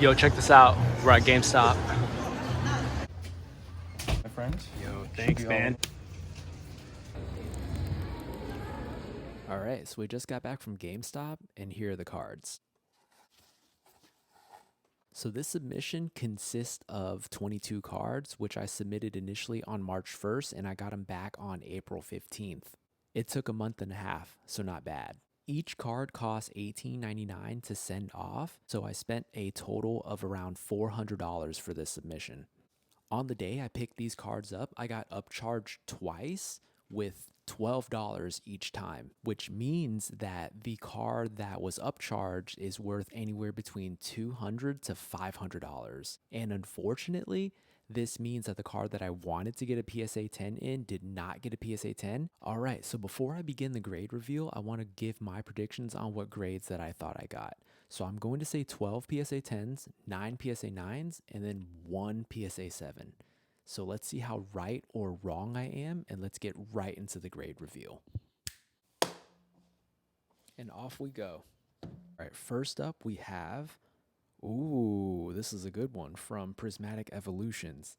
Yo, check this out. We're at GameStop. My friend. Yo, thanks, man. All right, so we just got back from GameStop, and here are the cards. So this submission consists of 22 cards, which I submitted initially on March 1st, and I got them back on April 15th. It took a month and a half, so not bad. Each card costs $18.99 to send off, so I spent a total of around $400 for this submission. On the day I picked these cards up, I got upcharged twice with $12 each time, which means that the card that was upcharged is worth anywhere between $200 to $500. And unfortunately, this means that the card that I wanted to get a PSA 10 in did not get a PSA 10. All right, so before I begin the grade reveal, I want to give my predictions on what grades that I thought I got. So I'm going to say 12 PSA 10s, 9 PSA 9s, and then 1 PSA 7. So let's see how right or wrong I am, and let's get right into the grade reveal. And off we go. All right, first up we have, ooh, this is a good one from Prismatic Evolutions.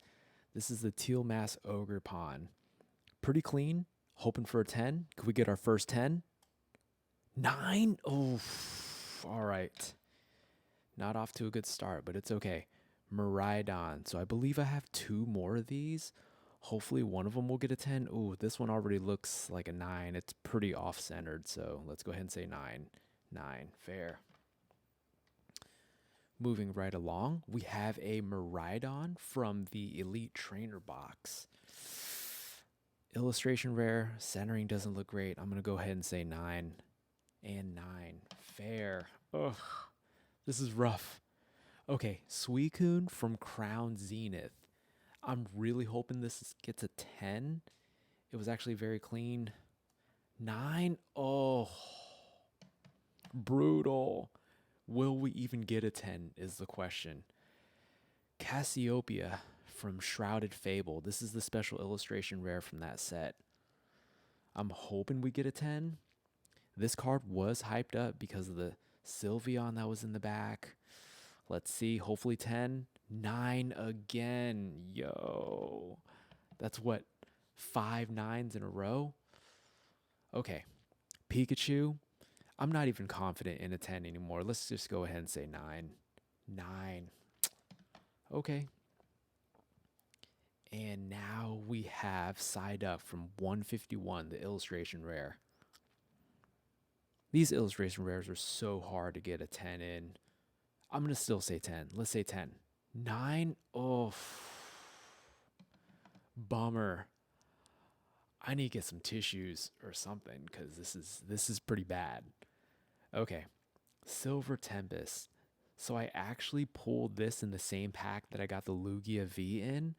This is the Teal Mass Ogre Pawn. Pretty clean, hoping for a 10. Could we get our first 10? 9? Oh, all right. Not off to a good start, but it's okay. Miraidon. So I believe I have 2 more of these. Hopefully one of them will get a 10. Ooh, this one already looks like a 9. It's pretty off-centered, so let's go ahead and say 9. 9, fair. Moving right along, we have a Miraidon from the Elite Trainer box. Illustration rare, centering doesn't look great. I'm going to go ahead and say 9. And 9, fair. Ugh, this is rough. Okay, Suicune from Crown Zenith. I'm really hoping this gets a 10. It was actually very clean. 9? Oh, brutal. Will we even get a 10 is the question. Cassiopeia from Shrouded Fable. This is the special illustration rare from that set. I'm hoping we get a 10. This card was hyped up because of the Sylveon that was in the back. Let's see, hopefully 10. 9 again. Yo. That's what, 5 9s in a row? Okay. Pikachu. I'm not even confident in a 10 anymore. Let's just go ahead and say 9. 9. Okay. And now we have Psyduck from 151, the illustration rare. These illustration rares are so hard to get a 10 in. I'm going to still say 10. Let's say 10. 9? Oh, bummer. I need to get some tissues or something because this is pretty bad. Okay, Silver Tempest. So I actually pulled this in the same pack that I got the Lugia V in.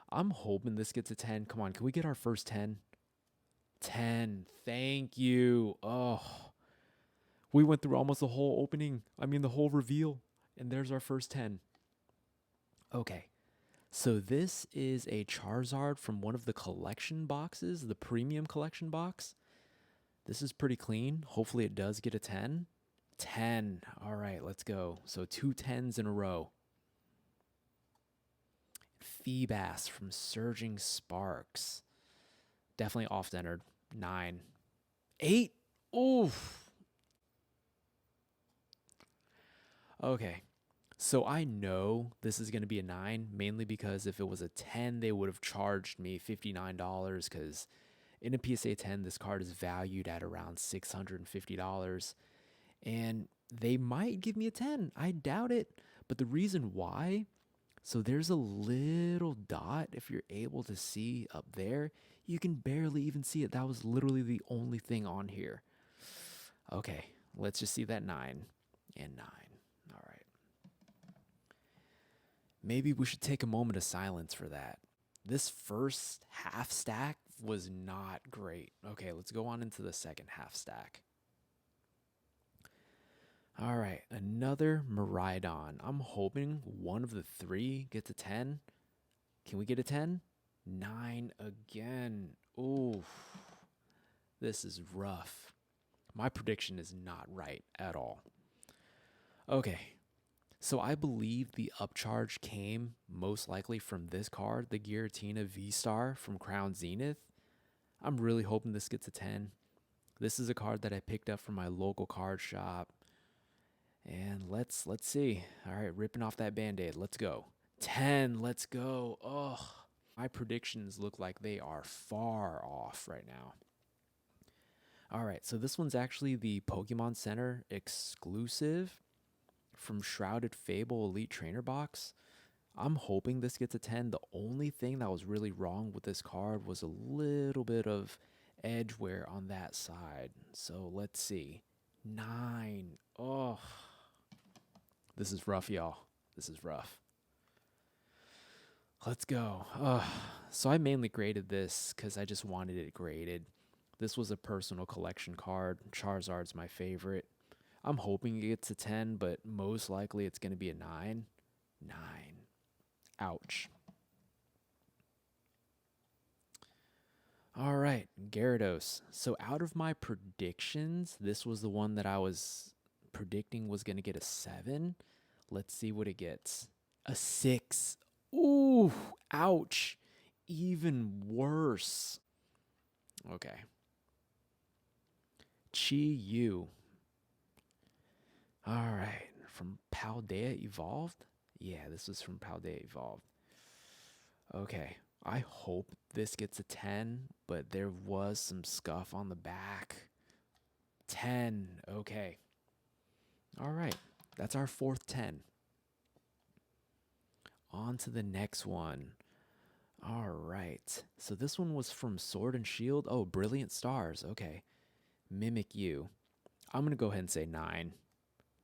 I'm hoping this gets a 10. Come on, can we get our first 10? 10. Thank you. Oh, we went through almost the whole opening. The whole reveal. And there's our first 10. Okay. So this is a Charizard from one of the collection boxes, the premium collection box. This is pretty clean. Hopefully it does get a 10. 10. All right, let's go. So 2 10s in a row. Feebas from Surging Sparks. Definitely off-centered. 9. 8. Oof. Okay, so I know this is going to be a 9, mainly because if it was a 10, they would have charged me $59 because in a PSA 10, this card is valued at around $650. And they might give me a 10. I doubt it. But the reason why, so there's a little dot, if you're able to see up there, you can barely even see it. That was literally the only thing on here. Okay, let's just see that 9 and 9. All right. Maybe we should take a moment of silence for that. This first half stack was not great. Okay, let's go on into the second half stack. All right, another Miraidon. I'm hoping one of the 3 gets a 10. Can we get a 10? 9 again. Ooh, this is rough. My prediction is not right at all. Okay, So I believe the upcharge came most likely from this card, the Giratina V-Star from Crown Zenith. I'm really hoping this gets a 10. This is a card that I picked up from my local card shop. And let's see. All right, ripping off that Band-Aid. Let's go. 10. Let's go. Oh, my predictions look like they are far off right now. All right, so this one's actually the Pokemon Center exclusive from Shrouded Fable Elite Trainer Box. I'm hoping this gets a 10. The only thing that was really wrong with this card was a little bit of edge wear on that side. So let's see. 9. Oh, this is rough, y'all. This is rough. Let's go. So I mainly graded this because I just wanted it graded. This was a personal collection card. Charizard's my favorite. I'm hoping it gets a 10, but most likely it's going to be a 9. 9. Ouch. All right, Gyarados. So out of my predictions, this was the one that I was predicting was going to get a 7. Let's see what it gets. A 6. Ooh, ouch. Even worse. Okay. Chi-Yu. All right, from Paldea Evolved? Yeah, this was from Paldea Evolved. Okay, I hope this gets a 10, but there was some scuff on the back. 10, okay. All right, that's our fourth 10. On to the next one. All right, so this one was from Sword and Shield. Oh, Brilliant Stars, okay. Mimikyu. I'm going to go ahead and say 9.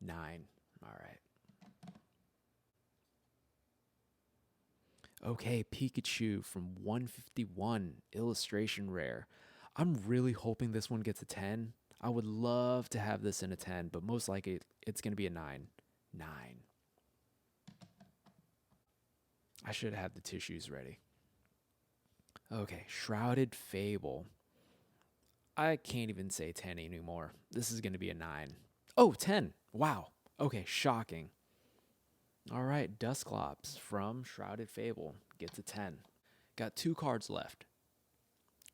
9. All right. Okay, Pikachu from 151, illustration rare. I'm really hoping this one gets a 10. I would love to have this in a 10, but most likely it's going to be a 9. 9. I should have the tissues ready. Okay, Shrouded Fable. I can't even say 10 anymore. This is going to be a 9. Oh, 10. Wow. Okay, shocking. All right, Dusclops from Shrouded Fable gets a 10. Got 2 cards left.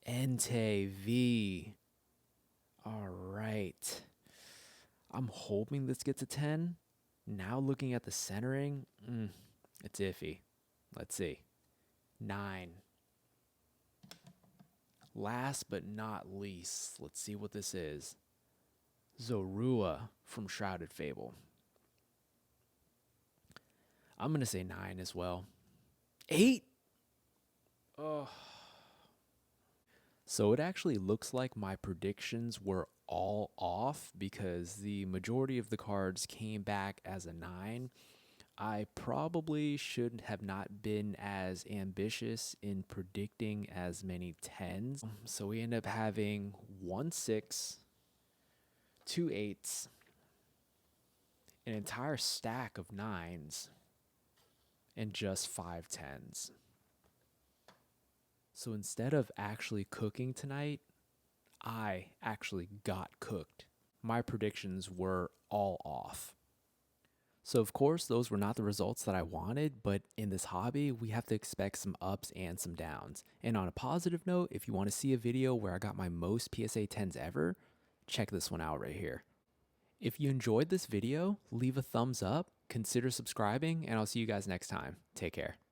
Entei V. All right. I'm hoping this gets a 10. Now looking at the centering, it's iffy. Let's see. 9. Last but not least, let's see what this is. Zorua from Shrouded Fable. I'm going to say 9 as well. 8? Oh. So it actually looks like my predictions were all off because the majority of the cards came back as a 9. I probably should have not been as ambitious in predicting as many 10s. So we end up having 1 6, 2 8s, an entire stack of 9s, and just 5 10s. So instead of actually cooking tonight, I actually got cooked. My predictions were all off. So of course, those were not the results that I wanted, but in this hobby, we have to expect some ups and some downs. And on a positive note, if you want to see a video where I got my most PSA 10s ever, check this one out right here. If you enjoyed this video, leave a thumbs up, consider subscribing, and I'll see you guys next time. Take care.